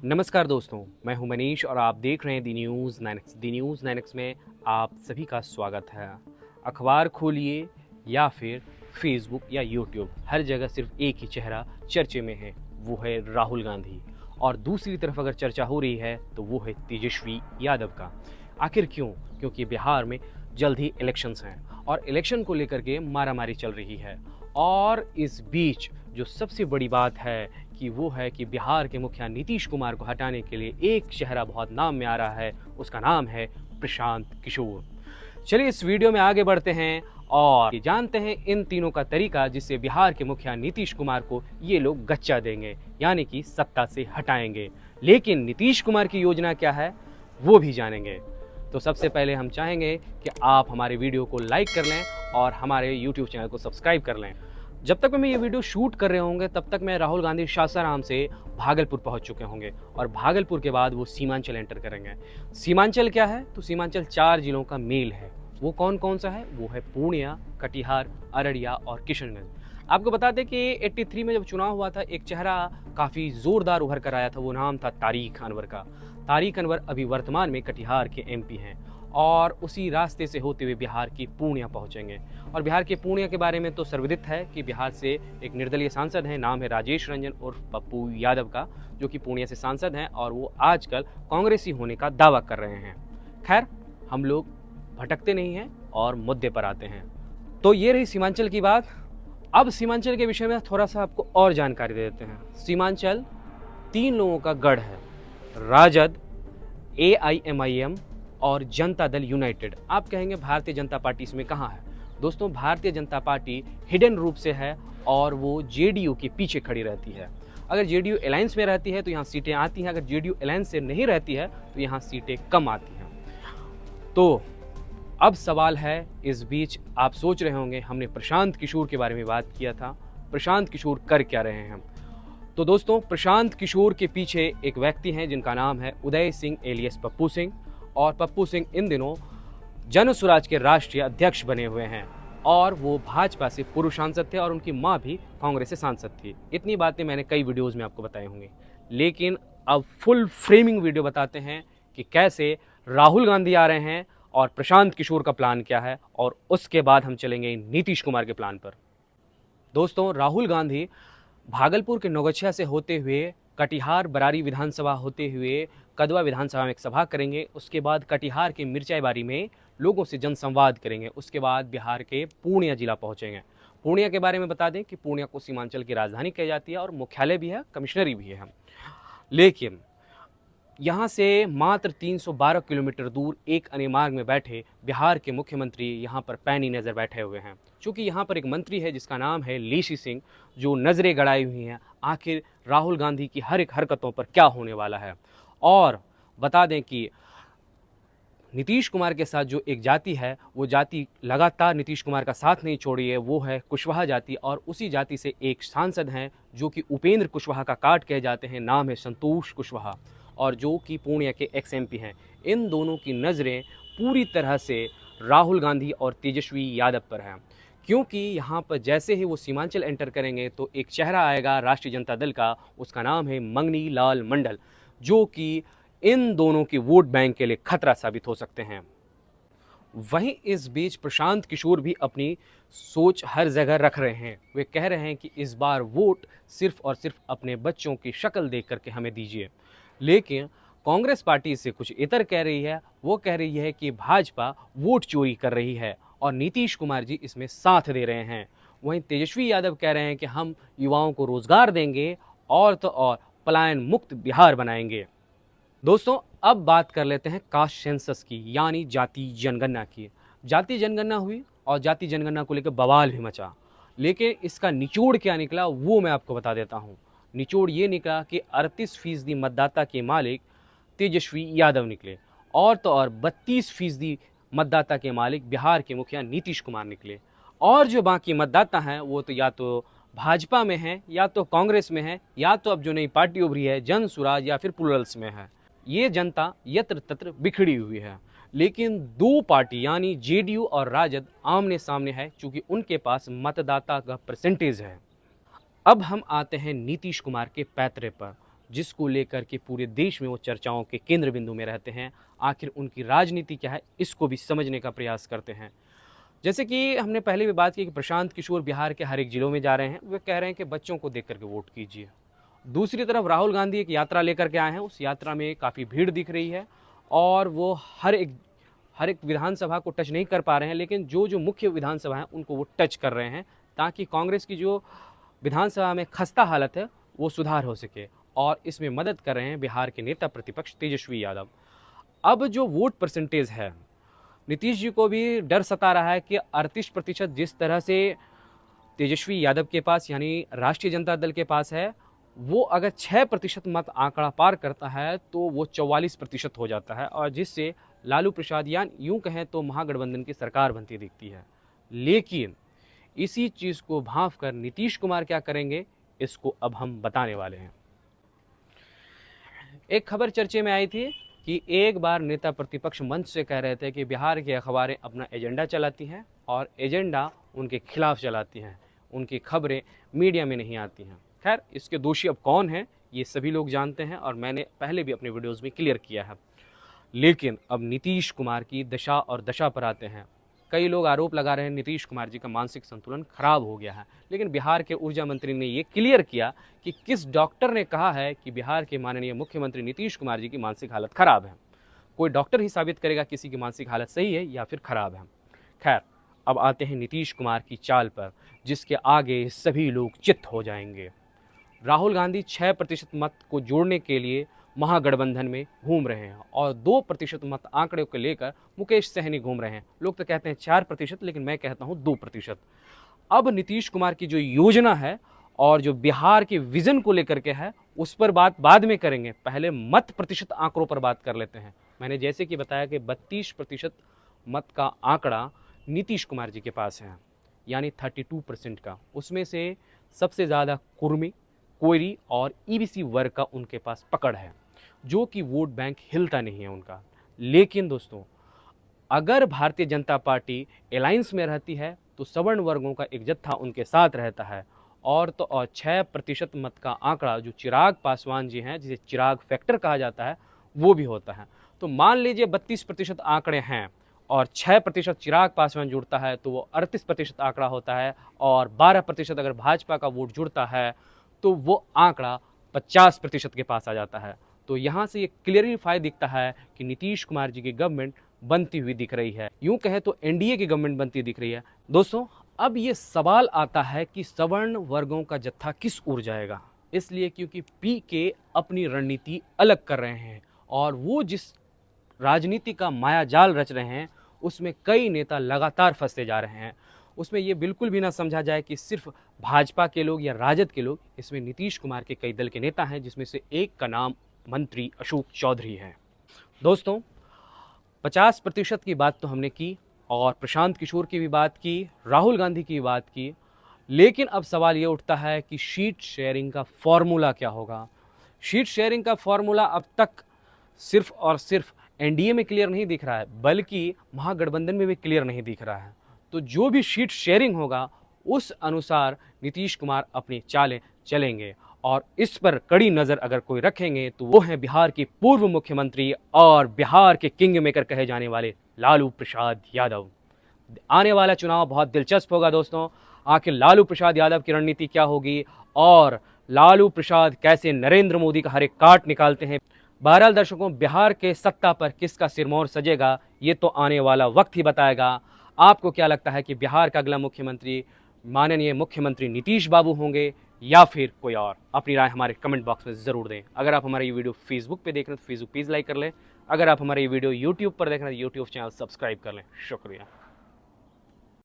नमस्कार दोस्तों, मैं हूं मनीष और आप देख रहे हैं दी न्यूज़ 9X। दी न्यूज़ 9X में आप सभी का स्वागत है। अखबार खोलिए या फिर फेसबुक या यूट्यूब, हर जगह सिर्फ एक ही चेहरा चर्चे में है, वो है राहुल गांधी। और दूसरी तरफ अगर चर्चा हो रही है तो वो है तेजस्वी यादव का। आखिर क्यों? क्योंकि बिहार में जल्द ही इलेक्शंस हैं और इलेक्शन को लेकर के मारामारी चल रही है। और इस बीच जो सबसे बड़ी बात है कि वो है कि बिहार के मुखिया नीतीश कुमार को हटाने के लिए एक चेहरा बहुत नाम में आ रहा है, उसका नाम है प्रशांत किशोर। चलिए इस वीडियो में आगे बढ़ते हैं और जानते हैं इन तीनों का तरीका जिससे बिहार के मुखिया नीतीश कुमार को ये लोग गच्चा देंगे, यानी कि सत्ता से हटाएंगे। लेकिन नीतीश कुमार की योजना क्या है वो भी जानेंगे। तो सबसे पहले हम चाहेंगे कि आप हमारे वीडियो को लाइक कर लें और हमारे यूट्यूब चैनल को सब्सक्राइब कर लें। जब तक मैं ये वीडियो शूट कर रहे होंगे तब तक मैं राहुल गांधी सासाराम से भागलपुर पहुंच चुके होंगे और भागलपुर के बाद वो सीमांचल एंटर करेंगे। सीमांचल क्या है? तो सीमांचल 4 जिलों का मेल है। वो कौन कौन सा है? वो है पूर्णिया, कटिहार, अररिया और किशनगंज। आपको बता दें कि 83 में जब चुनाव हुआ था एक चेहरा काफ़ी ज़ोरदार उभर कर आया था, वो नाम था तारिक अनवर का। तारिक अनवर अभी वर्तमान में कटिहार के एमपी हैं और उसी रास्ते से होते हुए बिहार की पूर्णिया पहुंचेंगे। और बिहार के पूर्णिया के बारे में तो सर्वविदित है कि बिहार से एक निर्दलीय सांसद हैं, नाम है राजेश रंजन उर्फ पप्पू यादव का, जो कि पूर्णिया से सांसद हैं और वो आजकल कांग्रेसी होने का दावा कर रहे हैं। खैर, हम लोग भटकते नहीं हैं और मुद्दे पर आते हैं। तो ये रही सीमांचल की बात। अब सीमांचल के विषय में थोड़ा सा आपको और जानकारी दे देते हैं। सीमांचल 3 लोगों का गढ़ है, राजद, AIMIM और जनता दल यूनाइटेड। आप कहेंगे भारतीय जनता पार्टी इसमें कहाँ है? दोस्तों, भारतीय जनता पार्टी हिडन रूप से है और वो JDU के पीछे खड़ी रहती है। अगर JDU अलायंस में रहती है तो यहाँ सीटें आती हैं, अगर JDU अलायंस से नहीं रहती है तो यहाँ सीटें कम आती हैं। तो अब सवाल है, इस बीच आप सोच रहे होंगे हमने प्रशांत किशोर के बारे में बात किया था, प्रशांत किशोर कर क्या रहे हैं? तो दोस्तों, प्रशांत किशोर के पीछे एक व्यक्ति हैं जिनका नाम है उदय सिंह एलियस पप्पू सिंह। और पप्पू सिंह इन दिनों जन स्वराज के राष्ट्रीय अध्यक्ष बने हुए हैं और वो भाजपा से पूर्व सांसद थे और उनकी मां भी कांग्रेस से सांसद थी। इतनी बातें मैंने कई वीडियोस में आपको बताई होंगी, लेकिन अब फुल फ्रेमिंग वीडियो बताते हैं कि कैसे राहुल गांधी आ रहे हैं और प्रशांत किशोर का प्लान क्या है, और उसके बाद हम चलेंगे नीतीश कुमार के प्लान पर। दोस्तों, राहुल गांधी भागलपुर के नौगछिया से होते हुए कटिहार बरारी विधानसभा होते हुए कदवा विधानसभा में एक सभा करेंगे। उसके बाद कटिहार के मिर्चाईबारी में लोगों से जनसंवाद करेंगे। उसके बाद बिहार के पूर्णिया जिला पहुंचेंगे। पूर्णिया के बारे में बता दें कि पूर्णिया को सीमांचल की राजधानी कही जाती है और मुख्यालय भी है, कमिश्नरी भी है। लेकिन यहाँ से मात्र 312 किलोमीटर दूर एक अनिमार्ग में बैठे बिहार के मुख्यमंत्री यहाँ पर पैनी नज़र बैठे हुए हैं। चूँकि यहाँ पर एक मंत्री है जिसका नाम है लेशी सिंह, जो नज़रें गड़ाई हुई हैं आखिर राहुल गांधी की हर एक हरकतों पर क्या होने वाला है। और बता दें कि नीतीश कुमार के साथ जो एक जाति है, वो जाति लगातार नीतीश कुमार का साथ नहीं छोड़ी है, वो है कुशवाहा जाति। और उसी जाति से एक सांसद हैं जो कि उपेंद्र कुशवाहा का काट कहे जाते हैं, नाम है संतोष कुशवाहा, और जो कि पूर्णिया के XMP हैं। इन दोनों की नज़रें पूरी तरह से राहुल गांधी और तेजस्वी यादव पर हैं, क्योंकि यहाँ पर जैसे ही वो सीमांचल एंटर करेंगे तो एक चेहरा आएगा राष्ट्रीय जनता दल का, उसका नाम है मंगनी लाल मंडल, जो कि इन दोनों की वोट बैंक के लिए खतरा साबित हो सकते हैं। वहीं इस बीच प्रशांत किशोर भी अपनी सोच हर जगह रख रहे हैं। वे कह रहे हैं कि इस बार वोट सिर्फ और सिर्फ अपने बच्चों की शक्ल देख करके हमें दीजिए। लेकिन कांग्रेस पार्टी इससे कुछ इतर कह रही है। वो कह रही है कि भाजपा वोट चोरी कर रही है और नीतीश कुमार जी इसमें साथ दे रहे हैं। वहीं तेजस्वी यादव कह रहे हैं कि हम युवाओं को रोजगार देंगे और तो और पलायन मुक्त बिहार बनाएंगे। दोस्तों, अब बात कर लेते हैं कास्ट सेंसस की, यानी जाति जनगणना की। जाति जनगणना हुई और जाति जनगणना को लेकर बवाल भी मचा, लेकिन इसका निचोड़ क्या निकला वो मैं आपको बता देता हूँ। निचोड़ ये निकला कि 38% मतदाता के मालिक तेजस्वी यादव निकले और तो और 32% मतदाता के मालिक बिहार के मुखिया नीतीश कुमार निकले। और जो बाकी मतदाता हैं वो तो या तो भाजपा में है, या तो कांग्रेस में है, या तो अब जो नई पार्टी उभरी है जन स्वराज, या फिर प्लूरल्स में है। ये जनता यत्र तत्र बिखड़ी हुई है। लेकिन दो पार्टी यानी JDU और राजद आमने सामने है, चूंकि उनके पास मतदाता का परसेंटेज है। अब हम आते हैं नीतीश कुमार के पैतरे पर, जिसको लेकर के पूरे देश में वो चर्चाओं के केंद्र बिंदु में रहते हैं। आखिर उनकी राजनीति क्या है, इसको भी समझने का प्रयास करते हैं। जैसे कि हमने पहले भी बात की कि प्रशांत किशोर बिहार के हर एक जिलों में जा रहे हैं, वे कह रहे हैं कि बच्चों को देख करके वोट कीजिए। दूसरी तरफ राहुल गांधी एक यात्रा लेकर के आए हैं, उस यात्रा में काफ़ी भीड़ दिख रही है और वो हर एक विधानसभा को टच नहीं कर पा रहे हैं, लेकिन जो मुख्य विधानसभा हैं उनको वो टच कर रहे हैं ताकि कांग्रेस की जो विधानसभा में खस्ता हालत है वो सुधार हो सके, और इसमें मदद कर रहे हैं बिहार के नेता प्रतिपक्ष तेजस्वी यादव। अब जो वोट परसेंटेज है, नीतीश जी को भी डर सता रहा है कि 38% जिस तरह से तेजस्वी यादव के पास यानी राष्ट्रीय जनता दल के पास है, वो अगर 6% मत आंकड़ा पार करता है तो वो 44% हो जाता है, और जिससे लालू प्रसाद या यूं कहें तो महागठबंधन की सरकार बनती दिखती है। लेकिन इसी चीज़ को भांप कर नीतीश कुमार क्या करेंगे, इसको अब हम बताने वाले हैं। एक खबर चर्चे में आई थी कि एक बार नेता प्रतिपक्ष मंच से कह रहे थे कि बिहार की अखबारें अपना एजेंडा चलाती हैं और एजेंडा उनके खिलाफ चलाती हैं, उनकी खबरें मीडिया में नहीं आती हैं। खैर, इसके दोषी अब कौन है ये सभी लोग जानते हैं और मैंने पहले भी अपने वीडियोज़ में क्लियर किया है। लेकिन अब नीतीश कुमार की दशा और दशा पर आते हैं। कई लोग आरोप लगा रहे हैं नीतीश कुमार जी का मानसिक संतुलन खराब हो गया है, लेकिन बिहार के ऊर्जा मंत्री ने ये क्लियर किया कि किस डॉक्टर ने कहा है कि बिहार के माननीय मुख्यमंत्री नीतीश कुमार जी की मानसिक हालत खराब है। कोई डॉक्टर ही साबित करेगा किसी की मानसिक हालत सही है या फिर खराब है। खैर, अब आते हैं नीतीश कुमार की चाल पर, जिसके आगे सभी लोग चित्त हो जाएंगे। राहुल गांधी 6% मत को जोड़ने के लिए महागठबंधन में घूम रहे हैं और 2% मत आंकड़े को लेकर मुकेश सहनी घूम रहे हैं। लोग तो कहते हैं 4%, लेकिन मैं कहता हूं 2%। अब नीतीश कुमार की जो योजना है और जो बिहार के विजन को लेकर के है, उस पर बात बाद में करेंगे। पहले मत प्रतिशत आंकड़ों पर बात कर लेते हैं। मैंने जैसे कि बताया कि 32% मत का आंकड़ा नीतीश कुमार जी के पास है, यानी 32% का। उसमें से सबसे ज़्यादा कुर्मी, कोयरी और ईबीसी वर्ग का उनके पास पकड़ है, जो कि वोट बैंक हिलता नहीं है उनका। लेकिन दोस्तों, अगर भारतीय जनता पार्टी अलायंस में रहती है तो सवर्ण वर्गों का एक जत्था उनके साथ रहता है, और 6% मत का आंकड़ा जो चिराग पासवान जी हैं, जिसे चिराग फैक्टर कहा जाता है, वो भी होता है। तो मान लीजिए 32% आंकड़े हैं और 6% चिराग पासवान जुड़ता है तो वो 38% आंकड़ा होता है, और 12% अगर भाजपा का वोट जुड़ता है तो वो आंकड़ा 50% के पास आ जाता है। तो यहाँ से ये क्लियरिफाई दिखता है कि नीतीश कुमार जी की गवर्नमेंट बनती हुई दिख रही है, यूं कहे तो एनडीए की गवर्नमेंट बनती दिख रही है। दोस्तों, अब ये सवाल आता है कि सवर्ण वर्गों का जत्था किस ओर जाएगा, इसलिए क्योंकि पीके अपनी रणनीति अलग कर रहे हैं और वो जिस राजनीति का मायाजाल रच रहे हैं उसमें कई नेता लगातार फंसते जा रहे हैं। उसमें ये बिल्कुल भी ना समझा जाए कि सिर्फ भाजपा के लोग या राजद के लोग, इसमें नीतीश कुमार के कई दल के नेता हैं, जिसमें से एक का नाम मंत्री अशोक चौधरी है। दोस्तों, 50% की बात तो हमने की और प्रशांत किशोर की भी बात की, राहुल गांधी की बात की, लेकिन अब सवाल ये उठता है कि सीट शेयरिंग का फॉर्मूला क्या होगा। सीट शेयरिंग का फॉर्मूला अब तक सिर्फ और सिर्फ एनडीए में क्लियर नहीं दिख रहा है, बल्कि महागठबंधन में भी क्लियर नहीं दिख रहा है। तो जो भी सीट शेयरिंग होगा उस अनुसार नीतीश कुमार अपनी चालें चलेंगे, और इस पर कड़ी नज़र अगर कोई रखेंगे तो वो हैं बिहार के पूर्व मुख्यमंत्री और बिहार के किंग मेकर कहे जाने वाले लालू प्रसाद यादव। आने वाला चुनाव बहुत दिलचस्प होगा दोस्तों। आखिर लालू प्रसाद यादव की रणनीति क्या होगी और लालू प्रसाद कैसे नरेंद्र मोदी का हर एक काट निकालते हैं। बहरहाल दर्शकों, बिहार के सत्ता पर किसका सिरमौर सजेगा ये तो आने वाला वक्त ही बताएगा। आपको क्या लगता है कि बिहार का अगला मुख्यमंत्री माननीय मुख्यमंत्री नीतीश बाबू होंगे या फिर कोई और? अपनी राय हमारे कमेंट बॉक्स में ज़रूर दें। अगर आप हमारा ये वीडियो फेसबुक पे देख रहे हैं तो फेसबुक पेज लाइक कर लें। अगर आप हमारा ये वीडियो यूट्यूब पर देख रहे हैं तो यूट्यूब चैनल सब्सक्राइब कर लें। शुक्रिया।